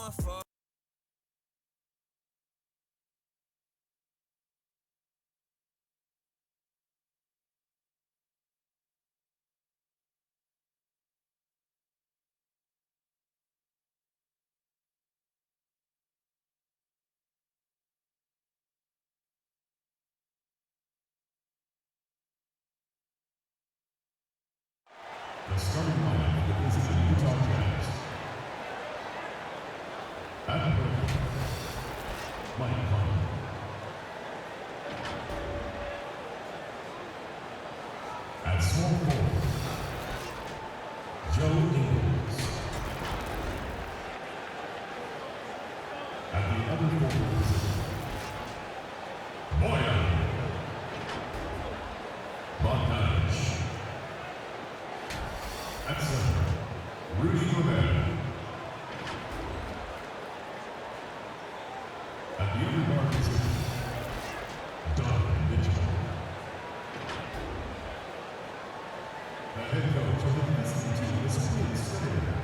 The starting lineup represents the Utah Jazz. At point, Mike Conley. At small forward, Joe Ingles. At the other forward position, Boyan Bogdanovich. At center, Rudy Gobert. At the other guard position, Donovan Mitchell. The head coach of the listening team is Phil Snyder.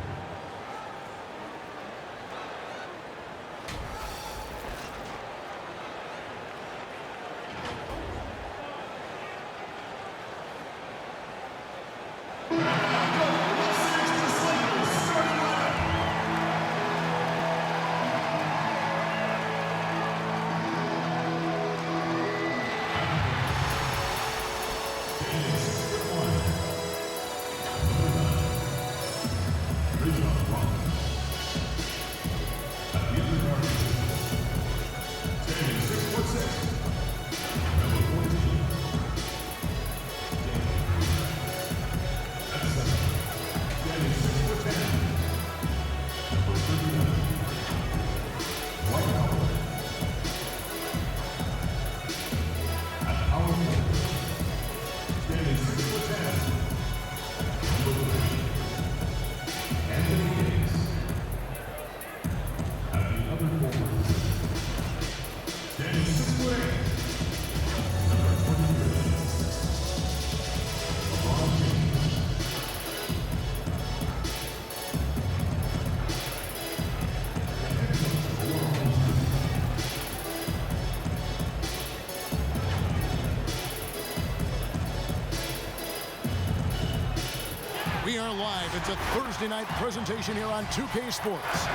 We are live. It's a Thursday night presentation here on 2K Sports.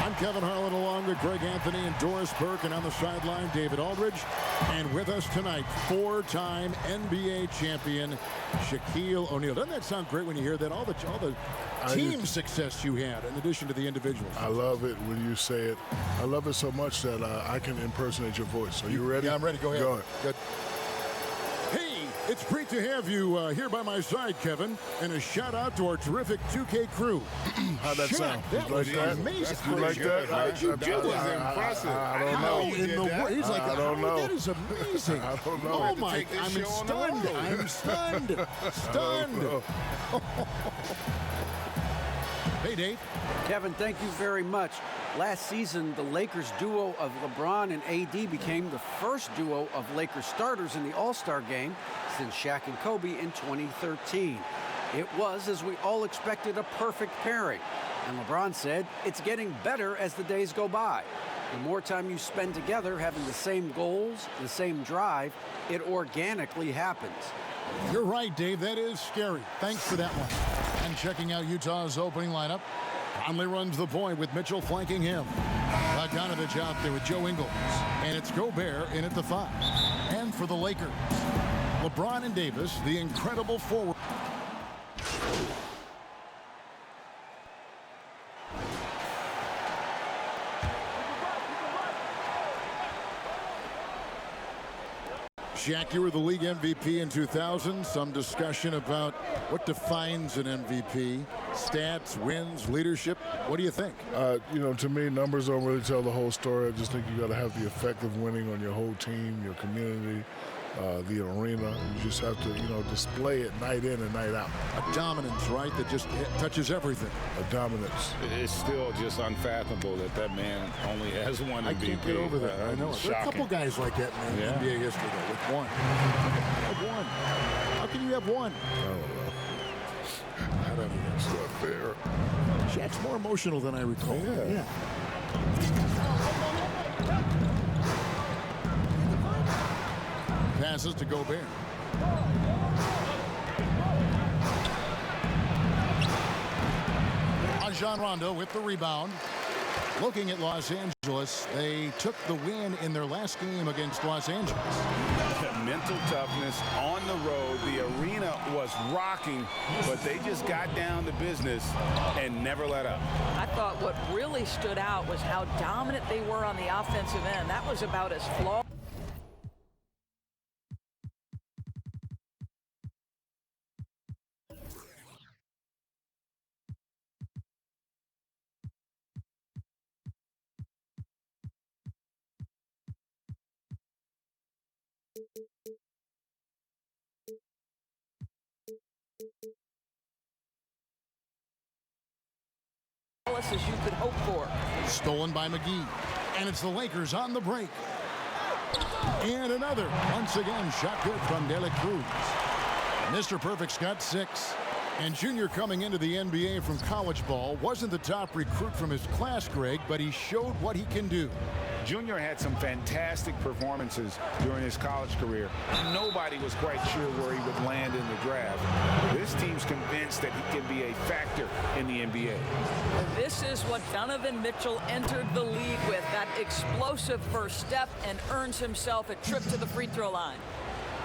I'm Kevin Harlan along with Greg Anthony and Doris Burke, and on the sideline, David Aldridge. And with us tonight, four-time NBA champion Shaquille O'Neal. Doesn't that sound great when you hear that? All the team success you had in addition to the individuals. I love it when you say it. I love it so much that I can impersonate your voice. Are you ready? Yeah, I'm ready. Go ahead. Go ahead. Good. It's great to have you here by my side, Kevin, and a shout-out to our terrific 2K crew. How'd that sound? That was amazing. You like that? How did you do that? Impressive. I don't How know. in the world? He's like, I don't know. That is amazing. I don't know. Oh, my. I'm stunned. I'm stunned. Stunned. Hey, Dave. Kevin, thank you very much. Last season, the Lakers duo of LeBron and AD became the first duo of Lakers starters in the All-Star game since Shaq and Kobe in 2013. It was, as we all expected, a perfect pairing. And LeBron said, it's getting better as the days go by. The more time you spend together having the same goals, the same drive, it organically happens. You're right, Dave. That is scary. Thanks for that one. And checking out Utah's opening lineup, Conley runs the point with Mitchell flanking him. Bogdanovich out there with Joe Ingles. And it's Gobert in at the 5. And for the Lakers, LeBron and Davis, the incredible forward. Shaq, you were the league MVP in 2000. Some discussion about what defines an MVP. Stats, wins, leadership. What do you think? To me, numbers don't really tell the whole story. I just think you got to have the effect of winning on your whole team, your community, the arena. You just have to, display it night in and night out. A dominance, right, that just touches everything. A dominance. It's still just unfathomable that man only has one MVP. I can't get over that. I know. There are a couple guys like that in NBA history, though, with one. One. How can you have one? I don't know. I don't know. It's not fair. Shaq's more emotional than I recall. Yeah. Passes to Gobert. Rajon Rondo with the rebound. Looking at Los Angeles, they took the win in their last game against Los Angeles. Mental toughness on the road. The arena was rocking, but they just got down to business and never let up. I thought what really stood out was how dominant they were on the offensive end. That was about as flawed. As you could hope for. Stolen by McGee. And it's the Lakers on the break. And another. Once again, shot good from De La Cruz. Mr. Perfect's got 6. And Junior coming into the NBA from college ball wasn't the top recruit from his class, Greg, but he showed what he can do. Junior had some fantastic performances during his college career. Nobody was quite sure where he would land in the draft. This team's convinced that he can be a factor in the NBA. This is what Donovan Mitchell entered the league with, that explosive first step, and earns himself a trip to the free throw line.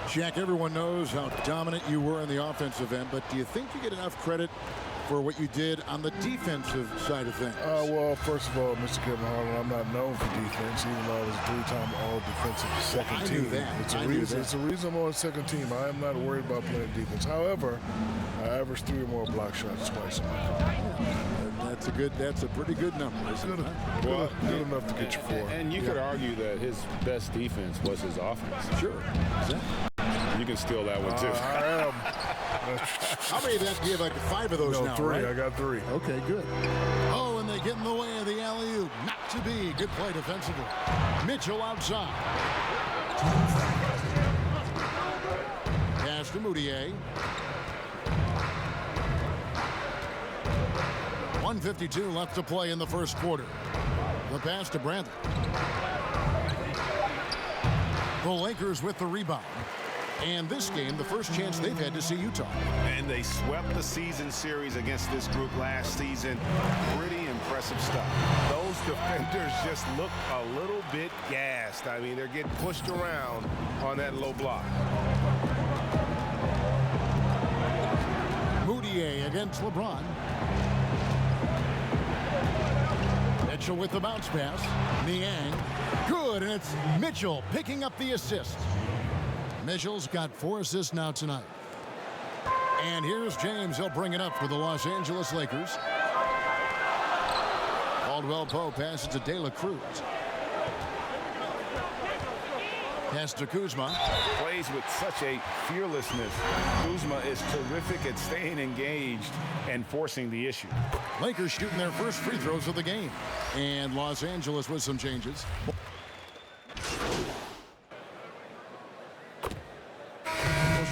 Shaq, everyone knows how dominant you were in the offensive end, but do you think you get enough credit for what you did on the defensive side of things? Well, first of all, Mr. Kevin Harlan, I'm not known for defense, even though I was a 3-time all-defensive second team. I knew that. It's a reason I'm on second team. I am not worried about playing defense. However, I averaged 3 or more block shots twice in my career. That's a pretty good number. Good enough to get you 4. And you could argue that his best defense was his offense. Sure. You can steal that one, too. I am. How many of that do you have? Like 5 of those now, 3. right? I got 3. Okay, good. Oh, and they get in the way of the alley-oop. Not to be. Good play defensively. Mitchell outside. Pass to Moutier. 1:52 left to play in the first quarter. The pass to Bradley. The Lakers with the rebound. And this game, the first chance they've had to see Utah. And they swept the season series against this group last season. Pretty impressive stuff. Those defenders just look a little bit gassed. I mean, they're getting pushed around on that low block. Moutier against LeBron. Mitchell with the bounce pass. Niang. Good, and it's Mitchell picking up the assist. Mitchell's got 4 assists now tonight. And here's James. He'll bring it up for the Los Angeles Lakers. Caldwell Pope passes to De La Cruz. Pass to Kuzma. Plays with such a fearlessness. Kuzma is terrific at staying engaged and forcing the issue. Lakers shooting their first free throws of the game. And Los Angeles with some changes.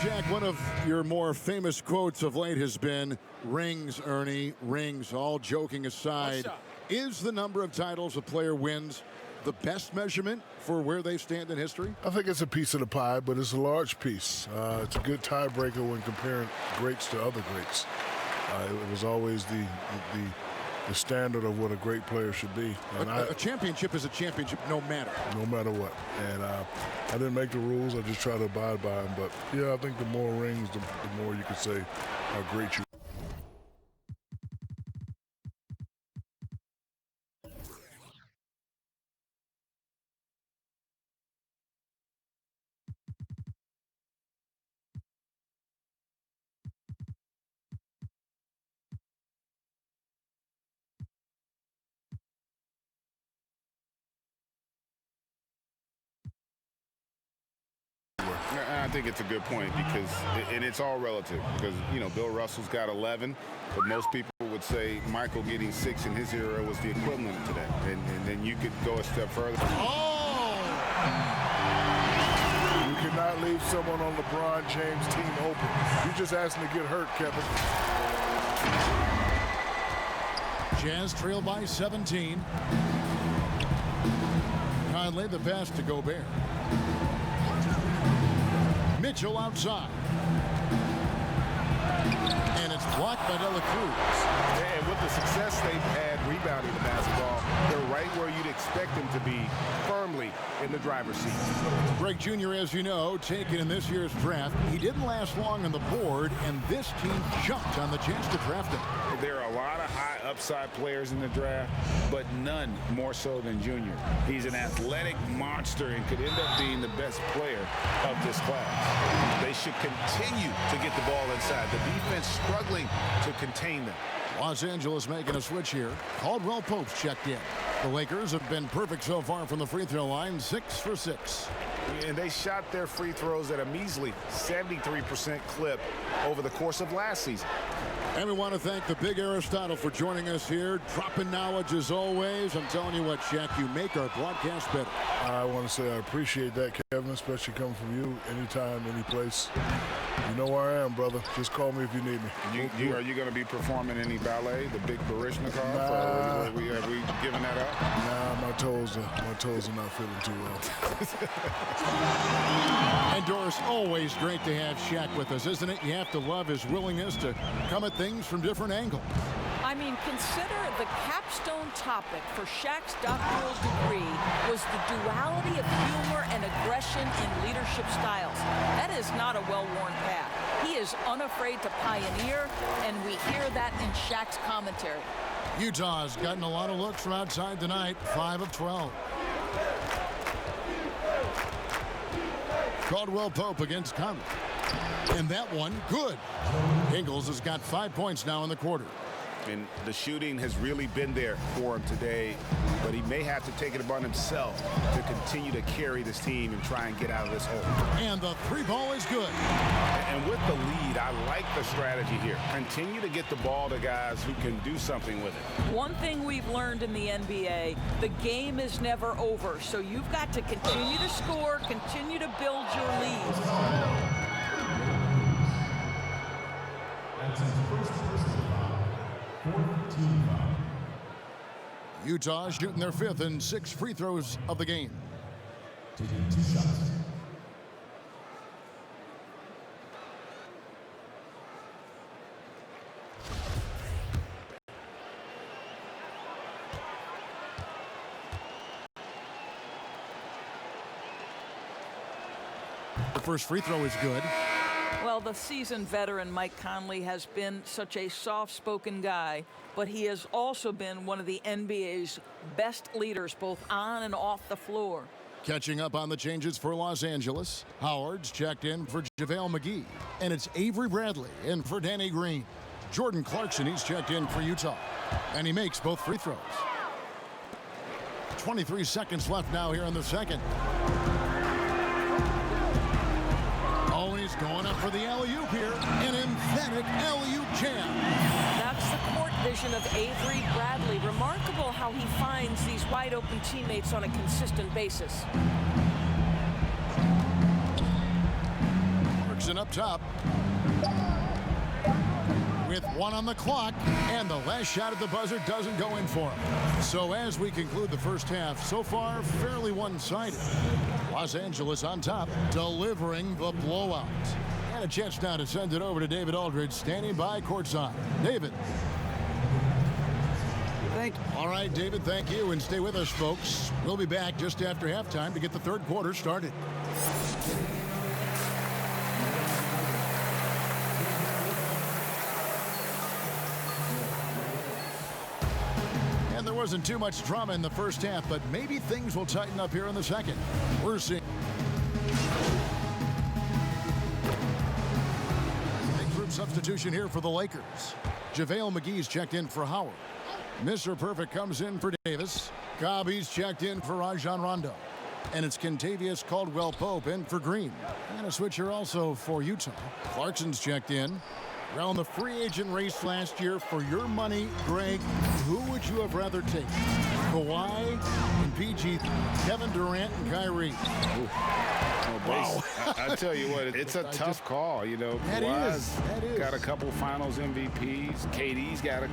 Jack, one of your more famous quotes of late has been, rings, Ernie, rings. All joking aside, is the number of titles a player wins the best measurement for where they stand in history? I think it's a piece of the pie, but it's a large piece. It's a good tiebreaker when comparing greats to other greats. It was always the standard of what a great player should be. And a championship is a championship no matter. No matter what. And I didn't make the rules. I just try to abide by them. But, yeah, I think the more rings, the more you could say how great you I think it's a good point because, and it's all relative because, you know, Bill Russell's got 11, but most people would say Michael getting 6 in his era was the equivalent to that. And then you could go a step further. Oh! You cannot leave someone on LeBron James' team open. You just asked him to get hurt, Kevin. Jazz trail by 17. Conley the pass to Gobert. Mitchell outside. And it's blocked by LAKERS. And with the success they've had rebounding the basketball, they're right where you'd expect them to be, firmly in the driver's seat. Greg Jr., as you know, taken in this year's draft. He didn't last long on the board, and this team jumped on the chance to draft him. There are a lot of high upside players in the draft, but none more so than Junior. He's an athletic monster and could end up being the best player of this class. They should continue to get the ball inside. The defense struggling to contain them. Los Angeles making a switch here. Caldwell Pope's checked in. The Lakers have been perfect so far from the free throw line, 6 for 6. And they shot their free throws at a measly 73% clip over the course of last season. And we want to thank the big Aristotle for joining us here. Dropping knowledge as always. I'm telling you what, Shaq, you make our broadcast better. I want to say I appreciate that, Kevin, especially coming from you anytime, any place. You know where I am, brother. Just call me if you need me. Are you going to be performing any ballet, the big Barishnikov? Nah. Are we giving that up? Nah, my toes are not feeling too well. And Doris, always great to have Shaq with us, isn't it? You have to love his willingness to come at things from different angles. I mean, consider the capstone topic for Shaq's doctoral degree was the duality of humor and aggression in leadership styles. That is not a well-worn path. He is unafraid to pioneer, and we hear that in Shaq's commentary. Utah's gotten a lot of looks from outside tonight, 5 of 12. Caldwell Pope against Conley. And that one, good. Ingles has got 5 points now in the quarter. And the shooting has really been there for him today, but he may have to take it upon himself to continue to carry this team and try and get out of this hole. And the three ball is good. And with the lead, I like the strategy here. Continue to get the ball to guys who can do something with it. One thing we've learned in the NBA, the game is never over, so you've got to continue to score, continue to build your lead. That's his first personal foul. Fourth team foul. Utah shooting their 5th and 6 free throws of the game. Taking 2 shots. The first free throw is good. Well, the seasoned veteran Mike Conley has been such a soft-spoken guy, but he has also been one of the NBA's best leaders, both on and off the floor. Catching up on the changes for Los Angeles. Howard's checked in for JaVale McGee. And it's Avery Bradley in for Danny Green. Jordan Clarkson, he's checked in for Utah. And he makes both free throws. 23 seconds left now here in the second. Oh, he's going up for the alley-oop here. An emphatic alley-oop jam. That's the court vision of Avery Bradley. Remarkable how he finds these wide-open teammates on a consistent basis. Clarkson up top. With 1 on the clock, and the last shot at the buzzer doesn't go in for him. So as we conclude the first half, so far fairly one-sided. Los Angeles on top, delivering the blowout. And a chance now to send it over to David Aldridge, standing by courtside. David. Thank you. All right, David, thank you, and stay with us, folks. We'll be back just after halftime to get the third quarter started. There wasn't too much drama in the first half, but maybe things will tighten up here in the second. We're seeing big group substitution here for the Lakers. JaVale McGee's checked in for Howard. Mr. Perfect comes in for Davis. Cobby's checked in for Rajon Rondo. And it's Kentavious Caldwell-Pope in for Green. And a switcher also for Utah. Clarkson's checked in. Around the free agent race last year, for your money, Greg, who would you have rather taken? Kawhi and PG, Kevin Durant and Kyrie. Wow. I tell you what, it's a tough call. You know, Kawhi's that is. got a couple finals MVPs. KD's got a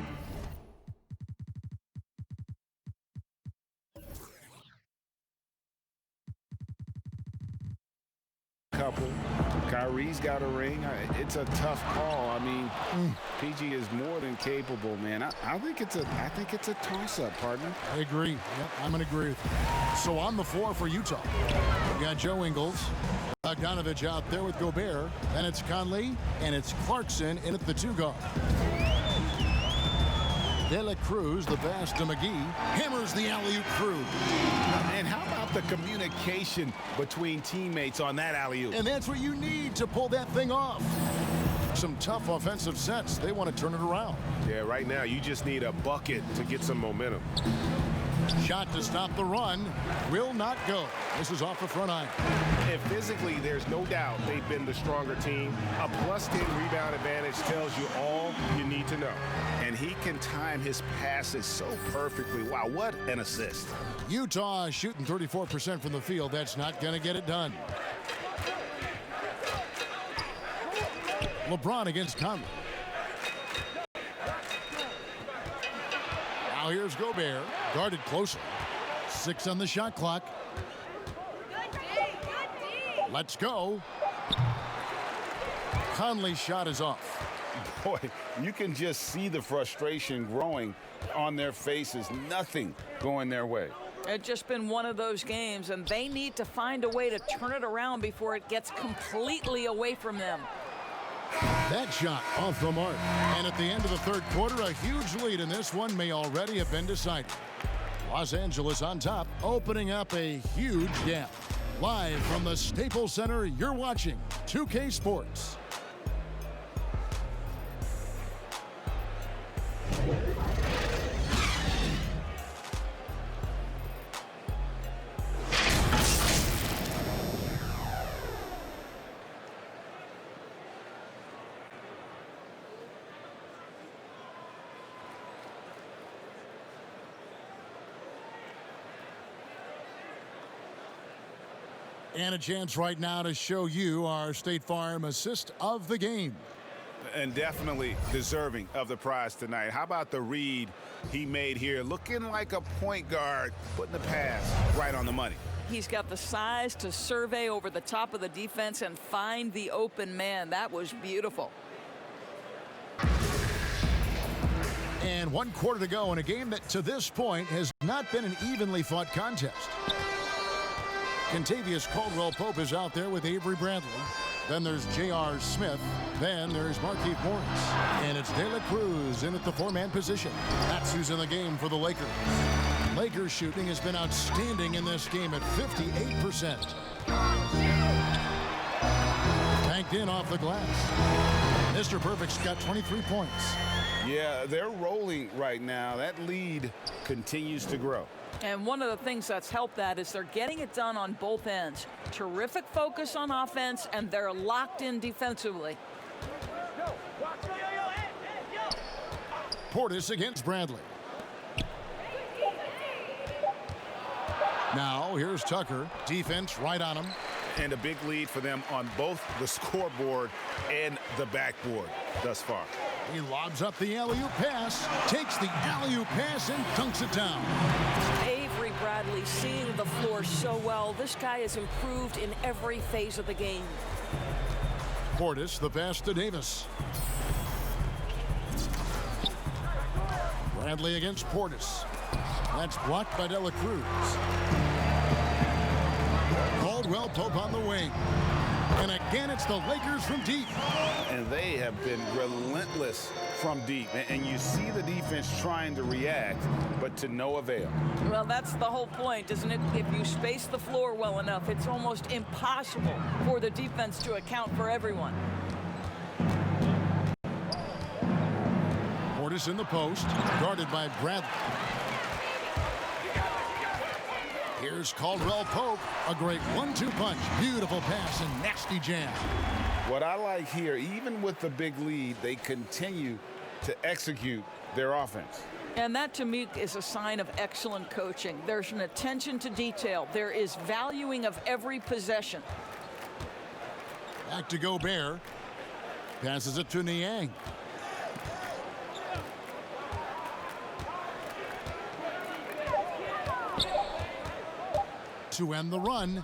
couple. Kyrie's got a ring. It's a tough call. I mean, PG is more than capable, man. I think it's a toss-up, partner. I agree. Yep, I'm going to agree with you. So on the floor for Utah, we got Joe Ingles, Bogdanovich out there with Gobert. Then it's Conley, and it's Clarkson in at the 2 guard. De La Cruz, the pass to McGee, hammers the alley-oop through. And how about the communication between teammates on that alley-oop? And that's what you need to pull that thing off. Some tough offensive sets. They want to turn it around. Yeah, right now you just need a bucket to get some momentum. Shot to stop the run. Will not go. This is off the front iron. And physically, there's no doubt they've been the stronger team. A +10 rebound advantage tells you all you need to know. And he can time his passes so perfectly. Wow, what an assist. Utah shooting 34% from the field. That's not going to get it done. LeBron against Conley. Now here's Gobert, guarded closely. 6 on the shot clock. Let's go. Conley's shot is off. Boy, you can just see the frustration growing on their faces. Nothing going their way. It's just been one of those games, and they need to find a way to turn it around before it gets completely away from them. That shot off the mark. And at the end of the third quarter, a huge lead in this one may already have been decided. Los Angeles on top, opening up a huge gap. Live from the Staples Center, you're watching 2K Sports. And a chance right now to show you our State Farm assist of the game. And definitely deserving of the prize tonight. How about the read he made here? Looking like a point guard, putting the pass right on the money. He's got the size to survey over the top of the defense and find the open man. That was beautiful. And 1 quarter to go in a game that to this point has not been an evenly fought contest. Kentavious Caldwell-Pope is out there with Avery Bradley. Then there's J.R. Smith. Then there's Markieff Morris. And it's De La Cruz in at the 4-man position. That's who's in the game for the Lakers. Lakers shooting has been outstanding in this game at 58%. Banked in off the glass. Mr. Perfect's got 23 points. Yeah, they're rolling right now. That lead continues to grow. And one of the things that's helped that is they're getting it done on both ends. Terrific focus on offense, and they're locked in defensively. Portis against Bradley. Now here's Tucker. Defense right on him. And a big lead for them on both the scoreboard and the backboard thus far. He lobs up the alley-oop pass, takes the alley-oop pass and dunks it down. Avery Bradley seeing the floor so well. This guy has improved in every phase of the game. Portis, the pass to Davis. Bradley against Portis. That's blocked by De La Cruz. Caldwell-Pope on the wing. And again, it's the Lakers from deep. And they have been relentless from deep. And you see the defense trying to react, but to no avail. Well, that's the whole point, isn't it? If you space the floor well enough, it's almost impossible for the defense to account for everyone. Portis in the post, guarded by Bradley. Here's Caldwell-Pope, a great 1-2 punch. Beautiful pass and nasty jam. What I like here, even with the big lead, they continue to execute their offense. And that, to me, is a sign of excellent coaching. There's an attention to detail. There is valuing of every possession. Back to Gobert. Passes it to Niang. To end the run.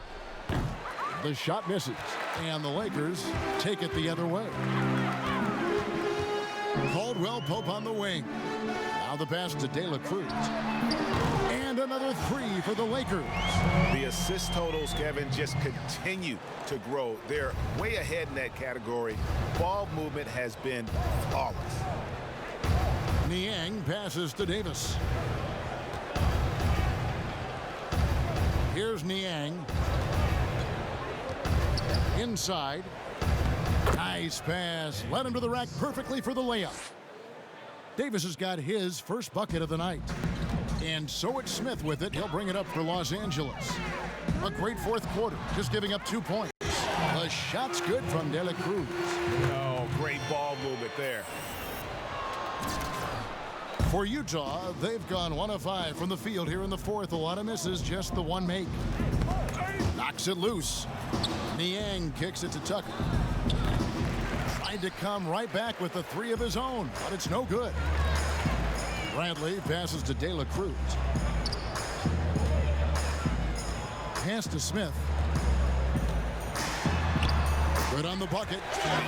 The shot misses, and the Lakers take it the other way. Caldwell Pope on the wing. Now the pass to De La Cruz. And another three for the Lakers. The assist totals, Kevin, just continue to grow. They're way ahead in that category. Ball movement has been flawless. Niang passes to Davis. Here's Niang. Inside. Nice pass. Led him to the rack perfectly for the layup. Davis has got his first bucket of the night. And so it's Smith with it. He'll bring it up for Los Angeles. A great fourth quarter, just giving up 2 points. The shot's good from De La Cruz. Oh, great ball movement there. For Utah, they've gone 1 of 5 from the field here in the fourth. A lot of misses, just the one make. Knocks it loose. Niang kicks it to Tucker. Tried to come right back with the three of his own, but it's no good. Bradley passes to De La Cruz. Pass to Smith. Good on the bucket.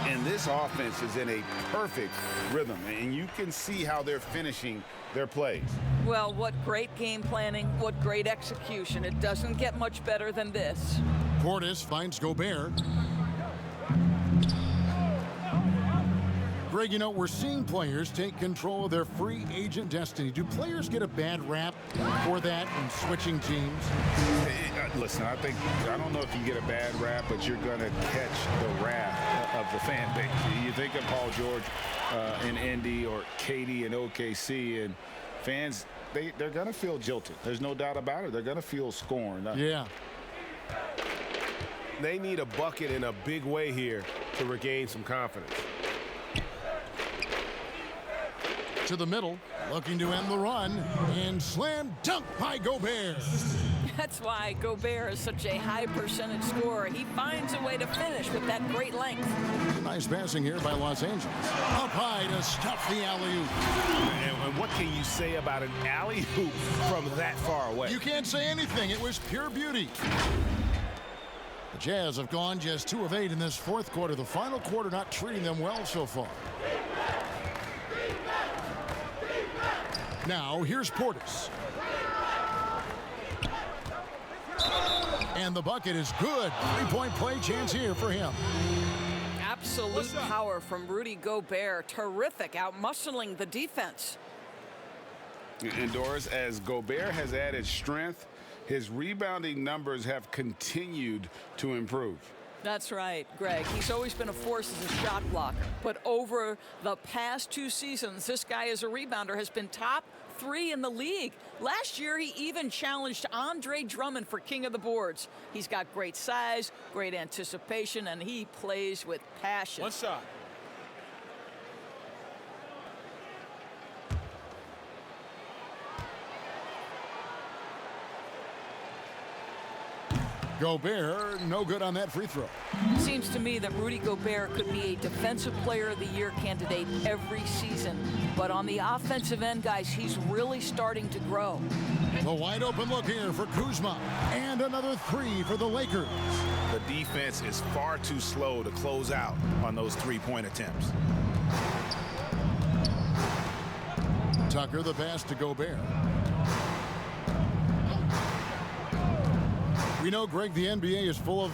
And this offense is in a perfect rhythm, and you can see how they're finishing their plays. Well, what great game planning, what great execution. It doesn't get much better than this. Portis finds Gobert. Greg, you know, we're seeing players take control of their free agent destiny. Do players get a bad rap for that and switching teams? Listen, I don't know if you get a bad rap, but you're going to catch the wrath of the fan base. You think of Paul George in Indy or KD in OKC, and fans, they're going to feel jilted. There's no doubt about it. They're going to feel scorned. Yeah. They need a bucket in a big way here to regain some confidence. To the middle, looking to end the run, and slam dunk by Gobert. That's why Gobert is such a high percentage scorer. He finds a way to finish with that great length. Nice passing here by Los Angeles. Up high to stuff the alley-oop. And what can you say about an alley-oop from that far away? You can't say anything. It was pure beauty. The Jazz have gone just 2 of 8 in this fourth quarter. The final quarter not treating them well so far. Now, here's Portis. And the bucket is good. 3-point play chance here for him. Absolute power from Rudy Gobert. Terrific, out-muscling the defense. And Doris, as Gobert has added strength, his rebounding numbers have continued to improve. That's right, Greg. He's always been a force as a shot blocker. But over the past 2 seasons, this guy as a rebounder has been top 3 in the league. Last year, he even challenged Andre Drummond for king of the boards. He's got great size, great anticipation, and he plays with passion. One shot. Gobert, no good on that free throw. Seems to me that Rudy Gobert could be a Defensive Player of the Year candidate every season. But on the offensive end, guys, he's really starting to grow. The wide open look here for Kuzma. And another 3 for the Lakers. The defense is far too slow to close out on those 3-point attempts. Tucker, the pass to Gobert. We know, Greg, the NBA is full of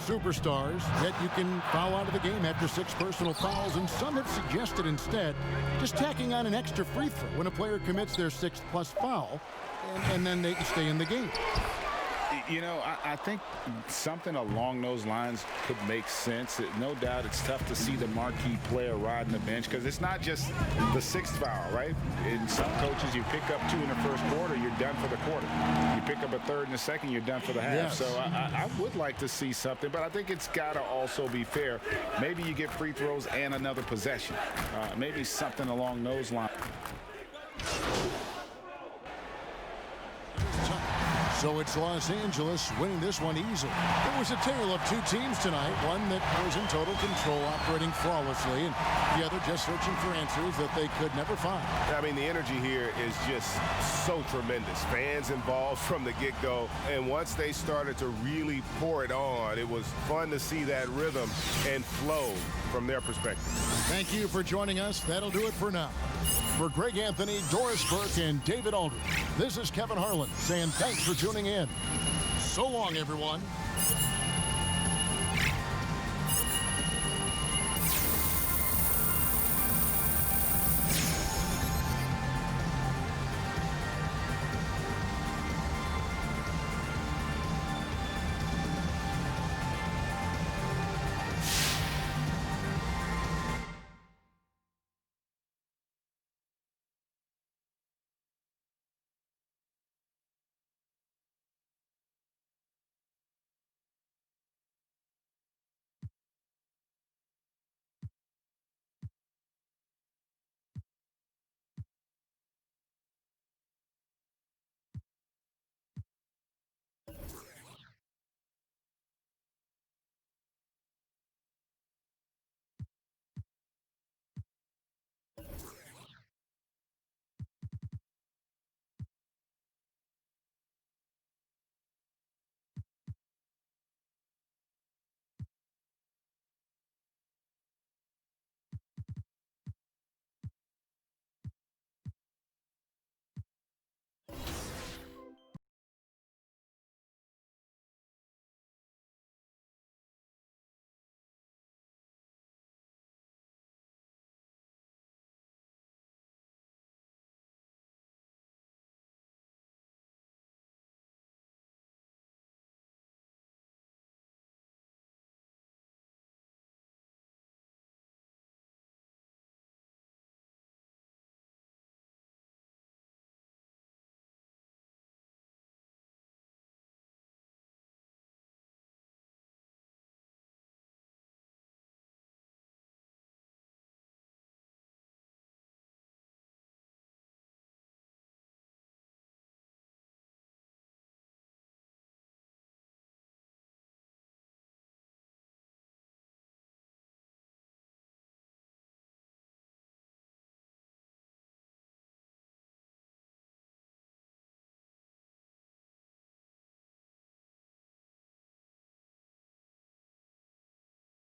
superstars, yet you can foul out of the game after 6 personal fouls, and some have suggested instead just tacking on an extra free throw when a player commits their 6th plus foul, and then they can stay in the game. You know, I think something along those lines could make sense. No doubt it's tough to see the marquee player riding the bench because it's not just the 6th foul, right? In some coaches, you pick up 2 in the first quarter, you're done for the quarter. You pick up a 3rd in the second, you're done for the half. Yes. So I would like to see something, but I think it's got to also be fair. Maybe you get free throws and another possession. Maybe something along those lines. So it's Los Angeles winning this one easily. It was a tale of two teams tonight. One that was in total control, operating flawlessly, and the other just searching for answers that they could never find. I mean, the energy here is just so tremendous. Fans involved from the get-go, and once they started to really pour it on, it was fun to see that rhythm and flow from their perspective. Thank you for joining us. That'll do it for now. For Greg Anthony, Doris Burke, and David Aldridge, this is Kevin Harlan saying thanks for tuning in. So long, everyone.